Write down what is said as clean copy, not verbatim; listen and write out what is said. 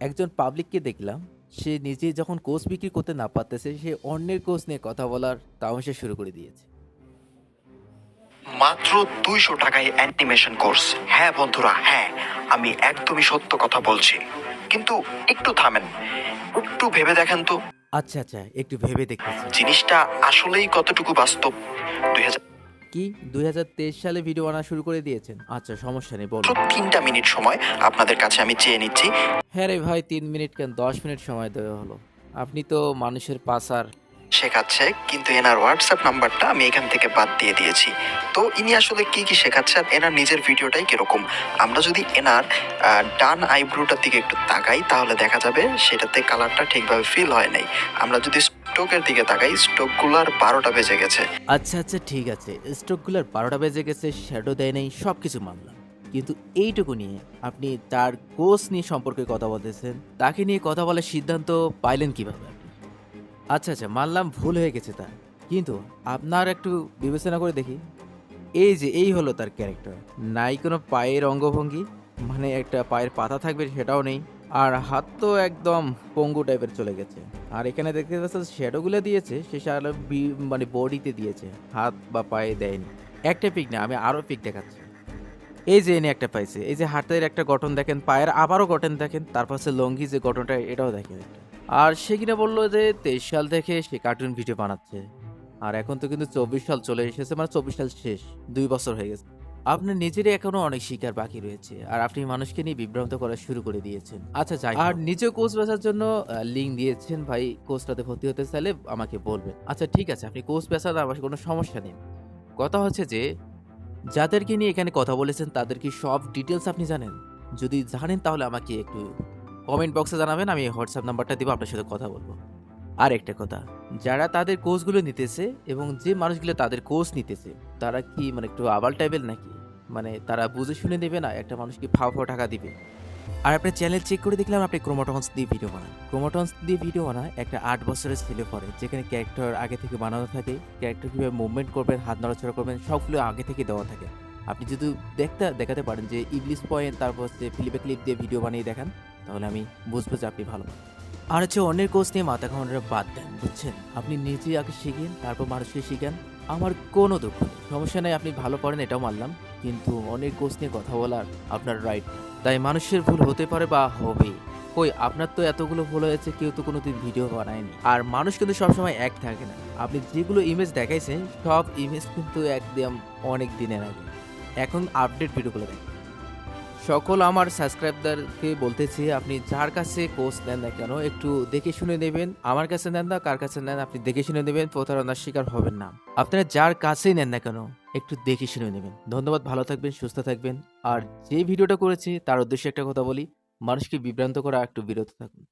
একজন পাবলিককে দেখলাম, সে নিজে যখন কোর্স বিক্রি করতে না পারতেছে, সে অন্যের কোর্স নিয়ে কথা বলার তামাশা শুরু করে দিয়েছে। মাত্র 200 টাকায় অ্যানিমেশন কোর্স। হ্যাঁ বন্ধুরা, হ্যাঁ, আমি একদমই সত্য কথা বলছি। কিন্তু একটু থামেন, একটু ভেবে দেখেন তো আচ্ছা, আচ্ছা, একটু ভেবে দেখতেছি। জিনিসটা আসলেই কতটুকু বাস্তব। 2000 কি 2023 সালে ভিডিও বানানো শুরু করে দিয়েছেন? আচ্ছা, সমস্যা নেই, বলুন। 3টা মিনিট সময় আপনাদের কাছে আমি চেয়ে নিচ্ছি। হ্যাঁ রে ভাই, 3 মিনিট কেন 10 মিনিট সময় দেওয়া হলো। আপনি তো মানুষের পাছার। শেখাচ্ছে, কিন্তু এনার হোয়াটসঅ্যাপ নাম্বারটা আমি এখান থেকে বাদ দিয়ে দিয়েছি। তো ইনি আসলে কি কি শেখাচ্ছে আর এনার নিজের ভিডিওটাই কিরকম, আমরা যদি এনার ডান আইব্রোটার দিকে একটু তাকাই তাহলে দেখা যাবে সেটাতে কালারটা ঠিকভাবে ফিল হয় নাই। আমরা যদি স্ট্রোকের দিকে তাকাই, স্ট্রোকগুলার 12টা বেজে গেছে। আচ্ছা, আচ্ছা, ঠিক আছে। স্ট্রোকগুলার 12টা বেজে গেছে, শ্যাডো দেয় নাই, সবকিছু মানলাম। কিন্তু এইটুকু নিয়ে আপনি তার কোর্স নিয়ে সম্পর্কে কথা বলতেছেন। তাকে নিয়ে কথা বলার সিদ্ধান্ত পাইলেন কিভাবে আপনি? আচ্ছা, আচ্ছা, মানলাম ভুল হয়ে গেছে তার। কিন্তু আপনার একটু বিবেচনা করে দেখি। এই যে এই হলো তার ক্যারেক্টার। নাই কোনো পায়ের অঙ্গভঙ্গি, মানে একটা পায়ের পাতা থাকবে সেটাও নেই। আর হাত তো একদম পঙ্গু টাইপের চলে গেছে। আর এখানে দেখতে পাচ্ছেন শ্যাডোগুলো দিয়েছে সে সারা মানে বডিতে দিয়েছে, হাত বা পায়ে দেয়নি। একটা পিক না, আমি আরো পিক দেখাচ্ছি। এই যে এনে একটা পাইছে, এই যে হাতের একটা গঠন দেখেন, পায়ের আবারও গঠন দেখেন, তারপর হচ্ছে লঙ্গি যে গঠনটা এটাও দেখেন একটা। আর সে কিনা বললো যে 23 সাল থেকে সে কার্টুন ভিডিও বানাচ্ছে। আর এখন তো কিন্তু 24 সাল চলে এসেছে, মানে 24 সাল শেষ, 2 বছর হয়ে গেছে। আপনার নিজেরই এখনো অনেক শিকার বাকি রয়েছে, আর আপনি মানুষকে নিয়ে বিভ্রান্ত করা শুরু করে দিয়েছেন। আচ্ছা, যাই আর নিজে কোচ বেচার জন্য লিঙ্ক দিয়েছেন ভাই, কোচটাতে ভর্তি হতে চাইলে আমাকে বলবেন। আচ্ছা, ঠিক আছে, আপনি কোচ বেচার আমার কোনো সমস্যা নেই। কথা হচ্ছে যে যাদেরকে নিয়ে এখানে কথা বলেছেন তাদের কি সব ডিটেলস আপনি জানেন? যদি জানেন তাহলে আমাকে একটু কমেন্ট বক্সে জানাবেন, আমি হোয়াটসঅ্যাপ নাম্বারটা দিব, আপনার সাথে কথা বলবো। আর একটা কথা, যারা তাদের কোর্সগুলো নিতেছে এবং যে মানুষগুলো তাদের কোর্স নিতেছে, তারা কি মানে একটু আবাল টাইপের নাকি? মানে তারা বুঝে শুনে নেবে না, একটা মানুষ কি ফাও ফাও টাকা দিবে? আর আপনার চ্যানেল চেক করে দেখলাম আপনি ক্রোমাটন্স দিয়ে ভিডিও বানান। ক্রোমাটন্স দিয়ে ভিডিও বানায় একটা 8 বছরের ছেলে পড়ে, যেখানে ক্যারেক্টার আগে থেকে বানানো থাকে, ক্যারেক্টার কিভাবে মুভমেন্ট করবেন, হাত নড়াচড়া করবেন, সবগুলো আগে থেকে দেওয়া থাকে। আপনি যদি দেখাতে পারেন যে ইবলিস পয়েন্ট, তারপর হচ্ছে ফিলিপে ক্লিপ দিয়ে ভিডিও বানিয়ে দেখান, তাহলে আমি বুঝবো যে আপনি ভালো। আর হচ্ছে অন্যের কোর্স নিয়ে মাথা ঘামানোটা বাদ দেন, বুঝছেন? আপনি নিজেই আগে শিখেন, তারপর মানুষকে শিখান। আমার কোনো দুঃখ নেই, সমস্যা নেই, আপনি ভালো করেন এটাও মানলাম। কিন্তু অন্যের কোর্স নিয়ে কথা বলার আপনার রাইট। তাই মানুষের ভুল হতে পারে বা হবে। কই আপনার তো এতগুলো ভুল হয়েছে, কেউ তো কোনোদিন ভিডিও বানায়নি। আর মানুষ কিন্তু সবসময় এক থাকে না। আপনি যেগুলো ইমেজ দেখাইছেন সব ইমেজ কিন্তু একদম অনেক দিনের আগে। এখন আপডেট ভিডিওগুলো দেখেন। সকল আমার সাবস্ক্রাইবারদেরকে বলতেছি, আপনি যার কাছে কোর্স নেন না কেন একটু দেখে শুনে নেবেন। আমার কাছে নেন না, কার কাছে নেন আপনি দেখে শুনে নেবেন, প্রতারণার শিকার হবেন না। আপনারা যার কাছেই নেন না কেন একটু দেখে শুনে নেবেন। ধন্যবাদ, ভালো থাকবেন, সুস্থ থাকবেন। আর যে ভিডিওটা করেছি তার উদ্দেশ্যে একটা কথা বলি, মানুষকে বিভ্রান্ত করা একটু বিরত থাকুন।